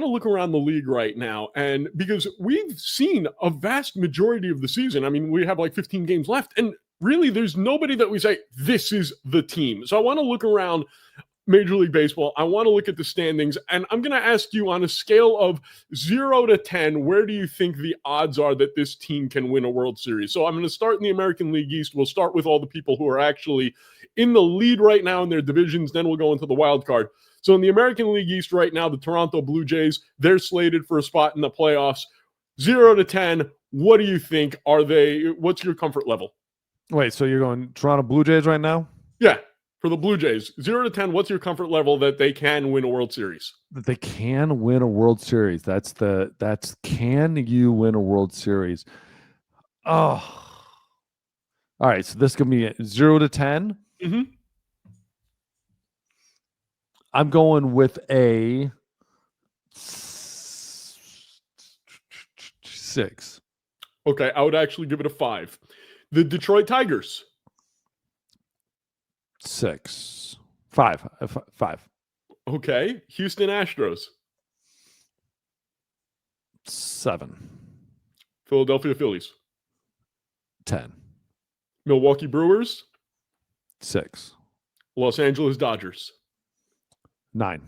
to look around the league right now, and because we've seen a vast majority of the season, I mean, we have like 15 games left, and really there's nobody that we say, this is the team. So I want to look around Major League Baseball. I want to look at the standings, and I'm going to ask you on a scale of 0 to 10, where do you think the odds are that this team can win a World Series? So I'm going to start in the American League East. We'll start with all the people who are actually in the lead right now in their divisions. Then we'll go into the wild card. So in the American League East right now, the Toronto Blue Jays, they're slated for a spot in the playoffs. 0 to 10, what do you think? What's your comfort level? Wait, so you're going Toronto Blue Jays right now? Yeah. For the Blue Jays, 0 to 10, what's your comfort level that they can win a World Series? That they can win a World Series. That's can you win a World Series? Oh. All right, so this could be 0 to 10. Mm-hmm. I'm going with a 6. Okay, I would actually give it a 5. The Detroit Tigers. 6. 5. 5. Okay. Houston Astros. 7. Philadelphia Phillies. 10. Milwaukee Brewers. 6. Los Angeles Dodgers. 9.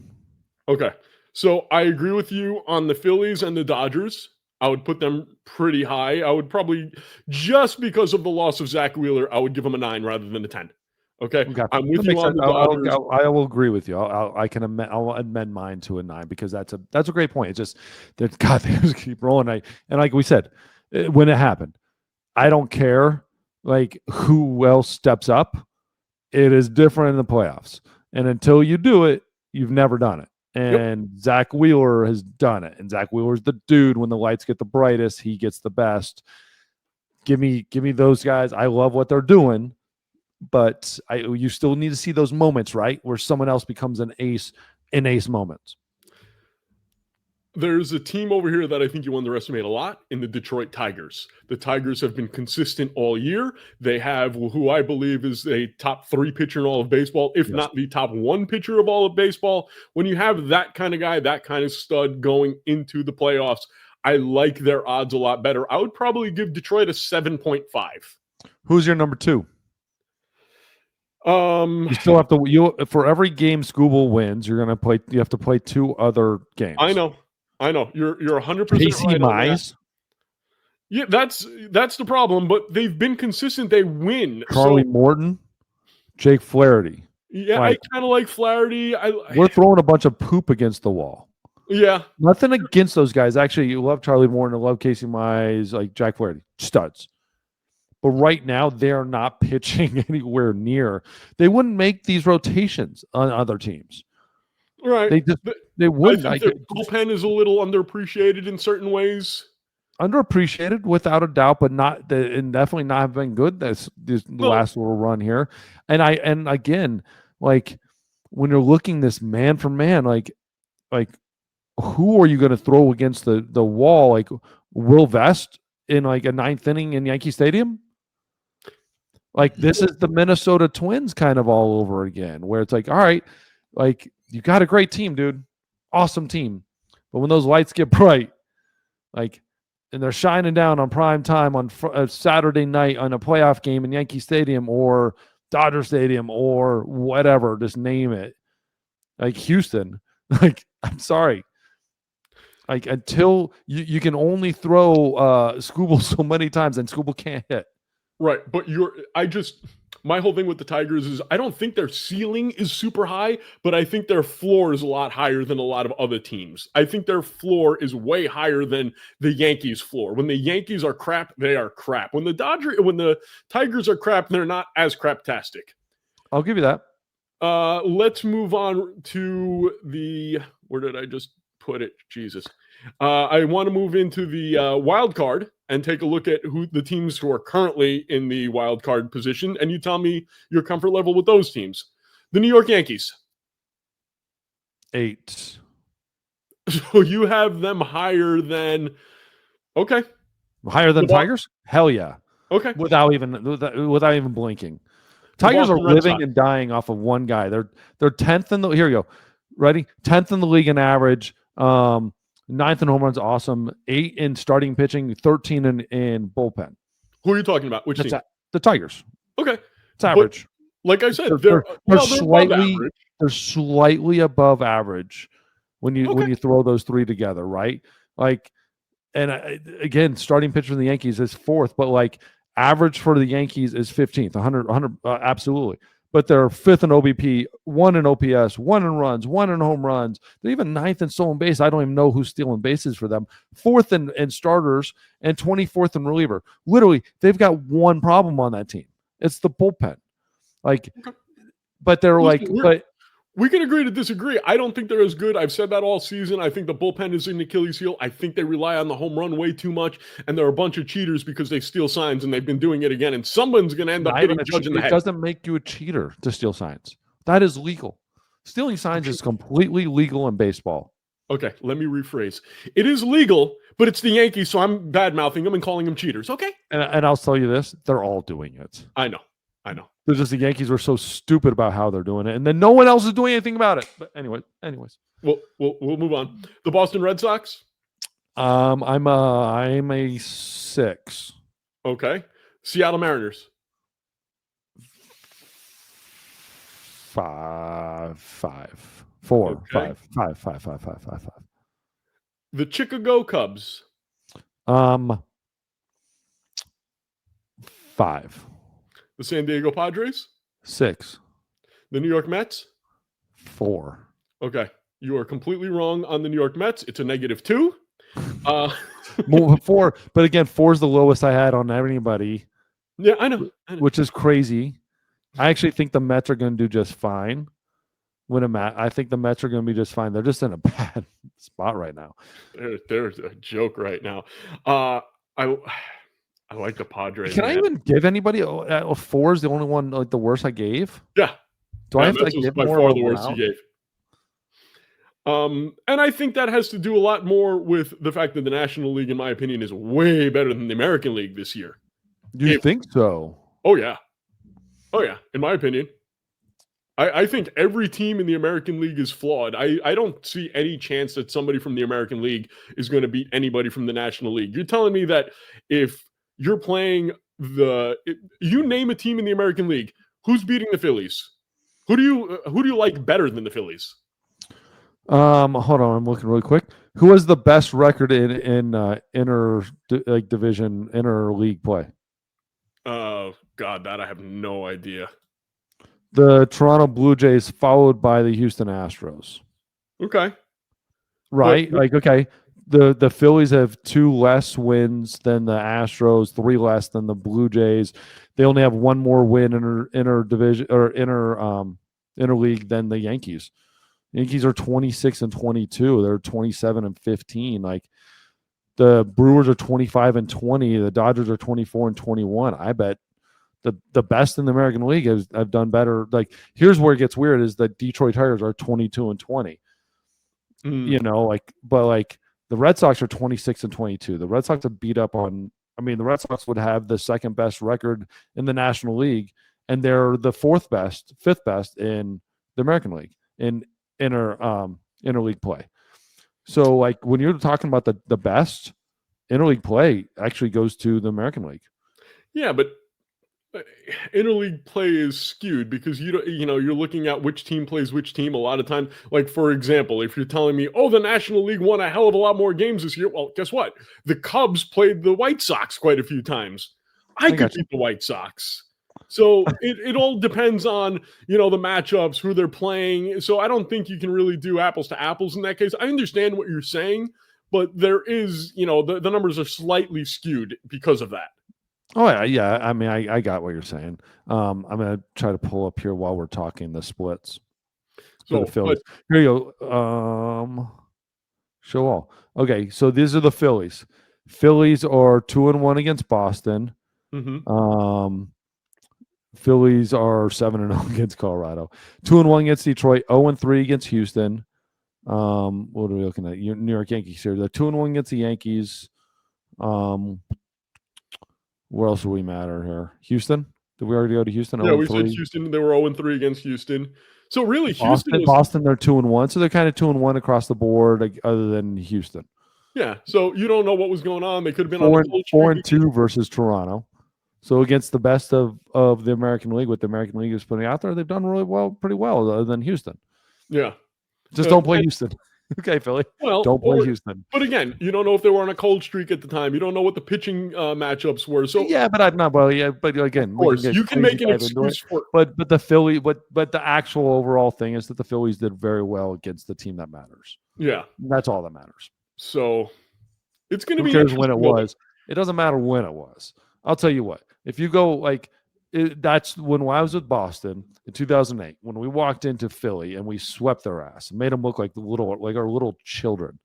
Okay. So I agree with you on the Phillies and the Dodgers. I would put them pretty high. I would probably, just because of the loss of Zach Wheeler, I would give them a 9 rather than a 10. Okay, I'm with you on the Dodgers. I will agree with you. I'll amend mine to a 9 because that's a great point. It's just that God, they just keep rolling. And like we said, when it happened, I don't care like who else steps up. It is different in the playoffs, and until you do it, you've never done it. And yep. Zach Wheeler has done it, and Zach Wheeler's the dude. When the lights get the brightest, he gets the best. Give me those guys. I love what they're doing. But you still need to see those moments, right, where someone else becomes an ace in ace moments. There's a team over here that I think you underestimate a lot in the Detroit Tigers. The Tigers have been consistent all year. They have who I believe is a top 3 pitcher in all of baseball, if not the top 1 pitcher of all of baseball. When you have that kind of guy, that kind of stud going into the playoffs, I like their odds a lot better. I would probably give Detroit a 7.5. Who's your number 2? You still have to for every game Scooble wins, you have to play 2 other games. I know. You're 100% Casey right. Mize. Yeah, that's the problem, but they've been consistent. They win. Charlie Morton, Jake Flaherty. Yeah, I kind of like Flaherty. We're throwing a bunch of poop against the wall. Yeah. Nothing against those guys. Actually, you love Charlie Morton, I love Casey Mize, like Jack Flaherty. Studs. But right now, they're not pitching anywhere near. They wouldn't make these rotations on other teams. Right. They wouldn't. I think their bullpen is a little underappreciated in certain ways. Underappreciated, without a doubt, but and definitely not have been good this last little run here. And again, like when you're looking this man for man, like who are you going to throw against the wall? Like Will Vest in like a 9th inning in Yankee Stadium? Like this is the Minnesota Twins kind of all over again, where it's like, all right, like you got a great team, dude, awesome team, but when those lights get bright, like, and they're shining down on prime time on a Saturday night on a playoff game in Yankee Stadium or Dodger Stadium or whatever, just name it, like Houston, like I'm sorry. Like until you can only throw Scooble so many times, and Scooble can't hit. Right, but my whole thing with the Tigers is I don't think their ceiling is super high, but I think their floor is a lot higher than a lot of other teams. I think their floor is way higher than the Yankees' floor. When the Yankees are crap, they are crap. When the Tigers are crap, they're not as craptastic. I'll give you that. Let's move on to where did I just put it? Jesus. I want to move into the wild card and take a look at who the teams who are currently in the wild card position, and you tell me your comfort level with those teams. The New York Yankees. 8. So you have them higher than higher than Tigers? Hell yeah. Okay. Without even blinking. Tigers are living and dying off of one guy. They're 10th in the here you go. Ready? 10th in the league in average. 9th in home runs, awesome. 8 in starting pitching, 13 in bullpen. Who are you talking about? Which team? The Tigers. Okay. It's average. Like I said, they're slightly average. They're slightly above average when you throw those three together, right? Like, and again, starting pitcher for the Yankees is 4th, but like average for the Yankees is 15th, 100 absolutely. But they're 5th in OBP, 1 in OPS, 1 in runs, 1 in home runs. They're even 9th in stolen base. I don't even know who's stealing bases for them. 4th in starters and 24th in reliever. Literally, they've got one problem on that team. It's the bullpen. Like, but they're we can agree to disagree. I don't think they're as good. I've said that all season. I think the bullpen is an Achilles heel. I think they rely on the home run way too much, and they're a bunch of cheaters because they steal signs, and they've been doing it again. And someone's going to end up hitting Judge in the head. It doesn't make you a cheater to steal signs. That is legal. Stealing signs is completely legal in baseball. Okay, let me rephrase. It is legal, but it's the Yankees, so I'm bad-mouthing them and calling them cheaters, okay? And I'll tell you this, they're all doing it. I know. It's just the Yankees were so stupid about how they're doing it, and then no one else is doing anything about it. But anyways. We'll move on. The Boston Red Sox? I'm a 6. Okay. Seattle Mariners? 5. 4. Okay. 5. The Chicago Cubs? 5. The San Diego Padres? 6. The New York Mets? 4. Okay. You are completely wrong on the New York Mets. It's a -2. 4, but again, 4 is the lowest I had on anybody. Yeah, I know. Which is crazy. I actually think the Mets are going to do just fine. I think the Mets are going to be just fine. They're just in a bad spot right now. They're a joke right now. I like the Padres. Can I even give anybody a 4 is the only one, like the worst I gave? Yeah. Do I have to give by more far of the worst you gave? And I think that has to do a lot more with the fact that the National League, in my opinion, is way better than the American League this year. You think so? Oh, yeah. In my opinion. I think every team in the American League is flawed. I don't see any chance that somebody from the American League is going to beat anybody from the National League. You're telling me that if you're playing you name a team in the American League, who's beating the Phillies? Who do you like better than the Phillies? Hold on, I'm looking really quick. Who has the best record in division inter league play? Oh God, that I have no idea. The Toronto Blue Jays, followed by the Houston Astros. Okay. Right? Okay. The Phillies have 2 less wins than the Astros, 3 less than the Blue Jays. They only have 1 more win inter division or interleague than the Yankees. Yankees are 26-22. They're 27-15. Like the Brewers are 25-20. The Dodgers are 24-21. I bet the best in the American League have done better. Like here's where it gets weird: is that Detroit Tigers are 22-20. You know, but the Red Sox are 26-22. The Red Sox have beat up on. I mean, the Red Sox would have the second best record in the National League, and they're the 5th best in the American League in interleague play. So, like when you're talking about the best, interleague play actually goes to the American League. Yeah, but interleague play is skewed because you're looking at which team plays which team a lot of times. Like for example, if you're telling me, oh, the National League won a hell of a lot more games this year, well, guess what? The Cubs played the White Sox quite a few times. I could beat the White Sox. So it all depends on the matchups, who they're playing. So I don't think you can really do apples to apples in that case. I understand what you're saying, but there is the numbers are slightly skewed because of that. Oh yeah. I mean, I got what you're saying. I'm gonna try to pull up here while we're talking the splits for the Phillies. Here you go. Show all. Okay, so these are the Phillies. Phillies are 2-1 against Boston. Mm-hmm. Phillies are 7-0 against Colorado. 2-1 against Detroit. 0-3 against Houston. What are we looking at? New York Yankees here. They're 2-1 against the Yankees. Where else do we matter here? Houston? Did we already go to Houston? Yeah, we said Houston. They were 0-3 against Houston. So really, Boston, they're 2-1. So they're kind of 2-1 across the board, other than Houston. Yeah. So you don't know what was going on. They could have been on a cold Four streak. and two versus Toronto. So against the best of the American League, what the American League is putting out there, they've done really well, pretty well, other than Houston. Yeah. Just don't play Houston. Okay, Philly. Well, Don't play Houston. But again, you don't know if they were on a cold streak at the time. You don't know what the pitching matchups were. So yeah, but I'm not. Well, yeah, but again, of course, you can make an excuse for. But the Philly, but the actual overall thing is that the Phillies did very well against the team that matters. Yeah, that's all that matters. So it's going to be. Who cares when it was? It doesn't matter when it was. I'll tell you what. If you go like. That's when I was with Boston in 2008, when we walked into Philly and we swept their ass and made them look like our little children.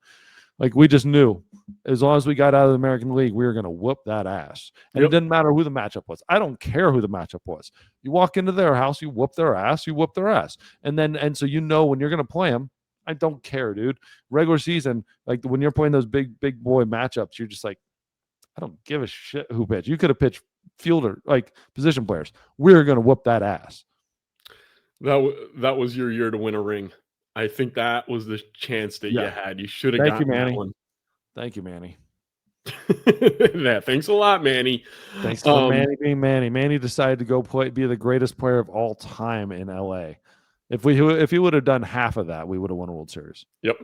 Like we just knew as long as we got out of the American League, we were going to whoop that ass. And it didn't matter who the matchup was. I don't care who the matchup was. You walk into their house, you whoop their ass, And so when you're going to play them, I don't care, dude. Regular season, like when you're playing those big boy matchups, you're just like, I don't give a shit who pitched. You could have pitched fielder, like position players. We're going to whoop that ass. That was your year to win a ring. I think that was the chance that you had. You should have gotten that one. Thank you, Manny. Yeah, thanks a lot, Manny. Thanks for Manny being Manny. Manny decided to go be the greatest player of all time in LA. If he would have done half of that, we would have won a World Series. Yep.